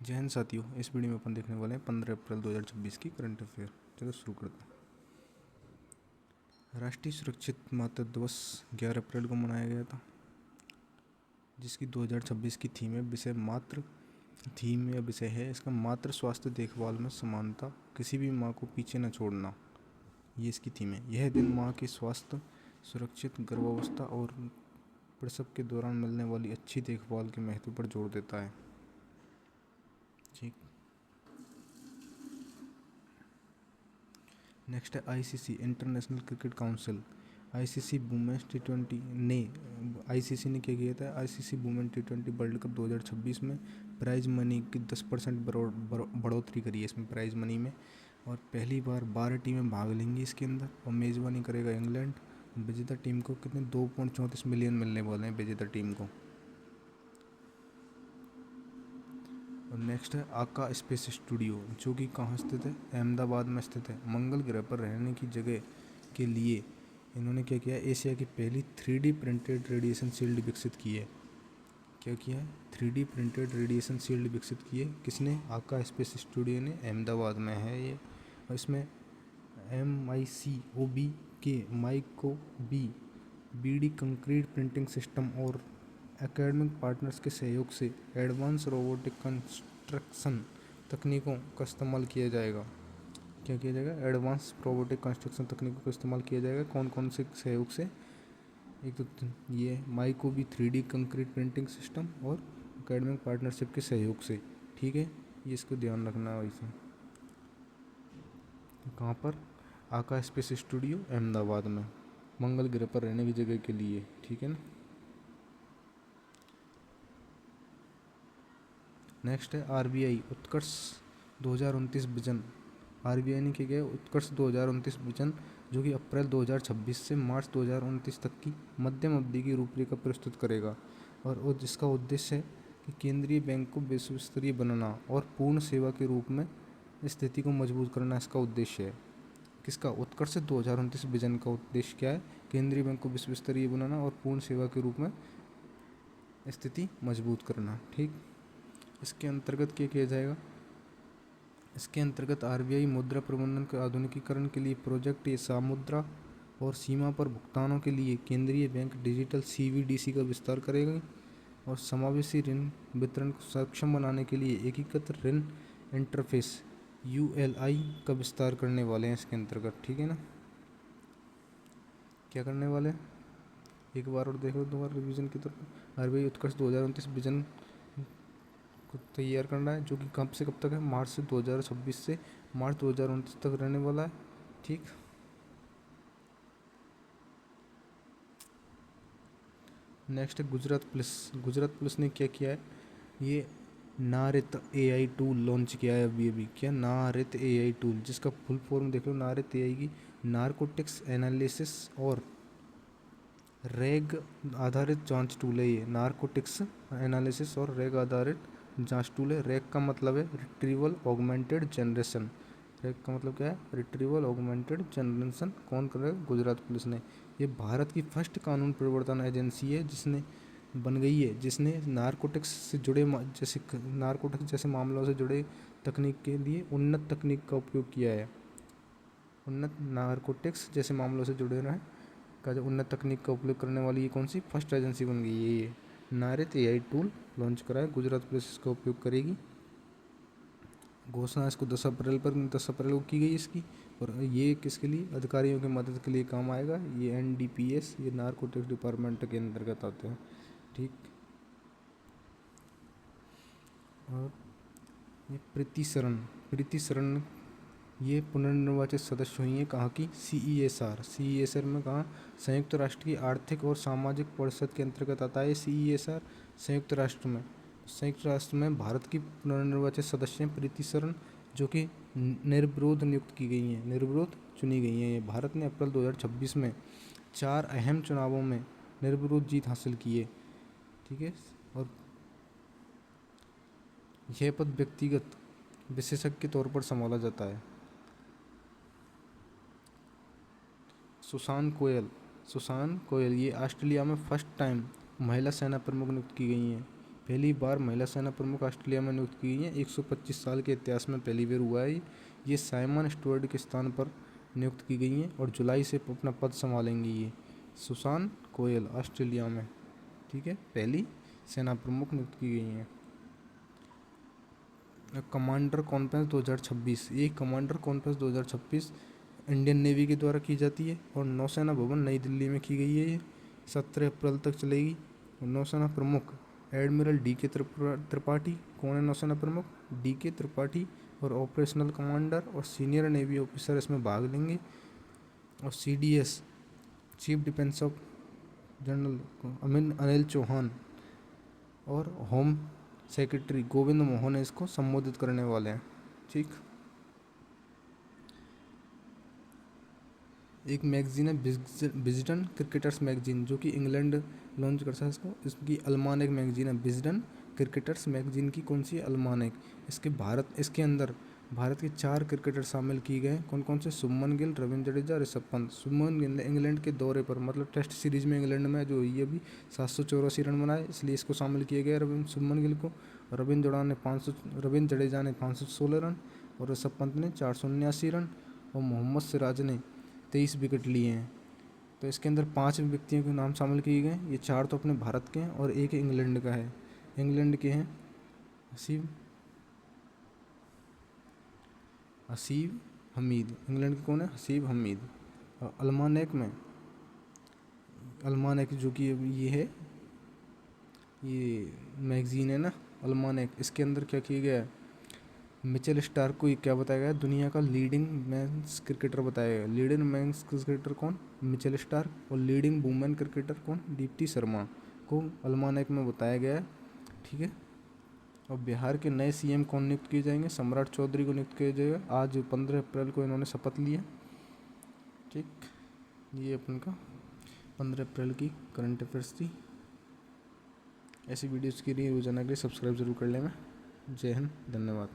जय हिंद साथियों, इस वीडियो में अपन देखने वाले हैं 15 अप्रैल 2026 की करंट अफेयर। चलो शुरू करते हैं। राष्ट्रीय सुरक्षित मातृ दिवस 11 अप्रैल को मनाया गया था, जिसकी 2026 की थीम है विषय मातृ थीम या विषय है इसका मातृ स्वास्थ्य देखभाल में समानता, किसी भी माँ को पीछे न छोड़ना। ये इसकी थीम है। यह दिन माँ के स्वास्थ्य, सुरक्षित गर्भावस्था और प्रसव के दौरान मिलने वाली अच्छी देखभाल के महत्व पर जोर देता है। ठीक। नेक्स्ट है ICC International Cricket Council. ICC women's टी20 ने आईसीसी ने क्या किया था, आईसीसी वुमेन टी20 वर्ल्ड कप 2026 में प्राइज मनी की 10% बढ़ोतरी करी है इसमें प्राइज मनी में, और पहली बार 12 टीमें भाग लेंगी इसके अंदर, और मेज़बानी करेगा इंग्लैंड। विजेता टीम को कितने 2.34 मिलियन मिलने वाले हैं विजेता टीम को। और नेक्स्ट है आका स्पेस स्टूडियो, जो कि कहाँ स्थित है, अहमदाबाद में स्थित है। मंगल ग्रह पर रहने की जगह के लिए इन्होंने क्या किया, एशिया की पहली 3D प्रिंटेड रेडिएशन शील्ड विकसित की है। क्या किया है, 3D प्रिंटेड रेडिएशन शील्ड विकसित की है। किसने, आका स्पेस स्टूडियो ने, अहमदाबाद में है ये। और इसमें MICOB के माइको BD कंक्रीट प्रिंटिंग सिस्टम और एकेडमिक पार्टनर्स के सहयोग से एडवांस रोबोटिक कंस्ट्रक्शन तकनीकों का इस्तेमाल किया जाएगा। क्या किया जाएगा, एडवांस रोबोटिक कंस्ट्रक्शन तकनीकों का इस्तेमाल किया जाएगा। कौन कौन से सहयोग से, एक तो ये माइकोबी 3D कंक्रीट प्रिंटिंग सिस्टम और एकेडमिक पार्टनरशिप के सहयोग से। ठीक है, ये इसको ध्यान रखना है। वैसे कहाँ पर, आका स्पेस स्टूडियो अहमदाबाद में, मंगल ग्रह पर रहने की जगह के लिए। ठीक है ना। नेक्स्ट है RBI उत्कर्ष 2029 विजन। RBI ने क्या किया, उत्कर्ष 2029 विजन, जो कि अप्रैल 2026 से मार्च 2029 तक की मध्यम अवधि की रूपरेखा प्रस्तुत करेगा, और जिसका उद्देश्य है कि केंद्रीय बैंक को विश्व स्तरीय बनाना और पूर्ण सेवा के रूप में स्थिति को मजबूत करना इसका उद्देश्य है। किसका, उत्कर्ष 2029 विजन का उद्देश्य क्या है, केंद्रीय बैंक को विश्व स्तरीय बनाना और पूर्ण सेवा के रूप में स्थिति मजबूत करना। ठीक। इसके अंतर्गत क्या किया जाएगा, इसके अंतर्गत RBI मुद्रा प्रबंधन के आधुनिकीकरण के लिए प्रोजेक्ट ये सामुद्रा और सीमा पर भुगतानों के लिए केंद्रीय बैंक डिजिटल CBDC का विस्तार करेगा, और समावेशी ऋण वितरण को सक्षम बनाने के लिए एकीकृत ऋण इंटरफेस ULI का विस्तार करने वाले हैं इसके अंतर्गत। ठीक है ना। क्या करने वाले हैं, एक बार और देख लो दोबारा रिवीजन की तरफ। RBI उत्कर्ष 2029 विजन को तैयार करना है, जो कि कब से कब तक है, मार्च से 2026 से मार्च 2029 तक रहने वाला है। ठीक। नेक्स्ट है गुजरात पुलिस। गुजरात पुलिस ने क्या किया है, ये नारित AI टूल लॉन्च किया है अभी। क्या, नारित AI टूल, जिसका फुल फॉर्म देख लो, नारित AI की नारकोटिक्स एनालिसिस और रैग आधारित जांच टूल है ये। नारकोटिक्स एनालिसिस और रैग आधारित जांच टूल है। रैग का मतलब है रिट्रीवल ऑगमेंटेड जनरेशन। रैग का मतलब क्या है, रिट्रीवल ऑगमेंटेड जनरेशन। कौन कर रहा है, गुजरात पुलिस ने। ये भारत की फर्स्ट कानून प्रवर्तन एजेंसी है जिसने बन गई है, जिसने नारकोटिक्स से जुड़े जैसे नारकोटिक्स जैसे मामलों से जुड़े तकनीक के लिए उन्नत तकनीक का उपयोग किया है। उन्नत नारकोटिक्स जैसे मामलों से जुड़े रहे का जो उन्नत तकनीक का उपयोग करने वाली ये कौन सी फर्स्ट एजेंसी बन गई है, ये नारित AI टूल लॉन्च करा है। गुजरात पुलिस इसका उपयोग करेगी। घोषणा इसको 10 अप्रैल को की गई इसकी, और ये किसके लिए, अधिकारियों की मदद के लिए काम आएगा। ये NDPS, ये नारकोटिक्स डिपार्टमेंट के अंतर्गत आते हैं। ठीक। और ये प्रीति शरण ये पुनर्निर्वाचित सदस्य हुई हैं कहाँ की, CESR में कहाँ, संयुक्त राष्ट्र की आर्थिक और सामाजिक परिषद के अंतर्गत आता है CESR संयुक्त राष्ट्र में भारत की पुनर्निर्वाचित सदस्य हैं प्रीति शरण, जो कि निर्विरोध नियुक्त की गई हैं, निर्विरोध चुनी गई हैं। ये भारत ने अप्रैल 2026 में 4 अहम चुनावों में निर्विरोध जीत हासिल की है। ठीक है। और यह पद व्यक्तिगत विशेषज्ञ के तौर पर संभाला जाता है। सुसान कोयल ये ऑस्ट्रेलिया में फर्स्ट टाइम महिला सेना प्रमुख नियुक्त की गई हैं। पहली बार महिला सेना प्रमुख ऑस्ट्रेलिया में नियुक्त की गई है। 125 साल के इतिहास में पहली बार हुआ है ये साइमन स्टुअर्ट के स्थान पर नियुक्त की गई हैं और जुलाई से अपना पद संभालेंगी ये सुसान कोयल ऑस्ट्रेलिया में। ठीक है, पहली सेना प्रमुख नियुक्त की गई हैं। कमांडर कॉन्फ्रेंस 2026, ये कमांडर कॉन्फ्रेंस 2026 इंडियन नेवी के द्वारा की जाती है और नौसेना भवन नई दिल्ली में की गई है। ये 17 अप्रैल तक चलेगी। नौसेना प्रमुख एडमिरल DK त्रिपाठी। कौन है नौसेना प्रमुख? DK त्रिपाठी। और ऑपरेशनल कमांडर और सीनियर नेवी ऑफिसर इसमें भाग लेंगे। और CDS chief defence of general Anil Chauhan और होम सेक्रेटरी गोविंद मोहन इसको संबोधित करने वाले हैं। ठीक, एक मैगजीन है विजडन क्रिकेटर्स मैगजीन, जो कि इंग्लैंड लॉन्च करता है इसको। इसकी अल्मानेक मैगजीन है विजडन क्रिकेटर्स मैगजीन की। कौन सी? अल्मानेक। इसके अंदर भारत के 4 क्रिकेटर शामिल किए गए हैं। कौन कौन से? शुभमन गिल, रविंद्र जडेजा, ऋषभ पंत। शुभमन गिल ने इंग्लैंड के दौरे पर, मतलब टेस्ट सीरीज में इंग्लैंड में जो हुई है अभी 784 रन बनाए, इसलिए इसको शामिल किया गया शुभमन गिल को। रविंद्र जडेजा ने 516 रन और ऋषभ पंत ने 479 रन और मोहम्मद सिराज ने 23 विकेट लिए हैं। तो इसके अंदर 5 व्यक्तियों के नाम शामिल किए गए। ये 4 तो अपने भारत के हैं और एक इंग्लैंड का है। इंग्लैंड के हैं हसीब हमीद। इंग्लैंड के कौन है? हसीब हमीद। और अल्मानेक जो कि ये है, ये मैगजीन है ना अल्मानेक, इसके अंदर क्या किया गया है? मिचेल स्टार्क को क्या बताया गया? दुनिया का लीडिंग मेंस क्रिकेटर बताया गया। लीडिंग मेंस क्रिकेटर कौन? Mitchell Starc. और लीडिंग वुमेन क्रिकेटर कौन? दीप्ति शर्मा को अल्मानेक में बताया गया है। ठीक है। और बिहार के नए CM कौन नियुक्त किए जाएंगे? सम्राट चौधरी को नियुक्त किया जाएगा। आज 15 अप्रैल को इन्होंने शपथ लिया। ठीक, ये अपन का 15 अप्रैल की करंट अफेयर्स थी। ऐसी वीडियोज़ के लिए रोजाना के लिए सब्सक्राइब जरूर कर लेना। जय हिंद, धन्यवाद।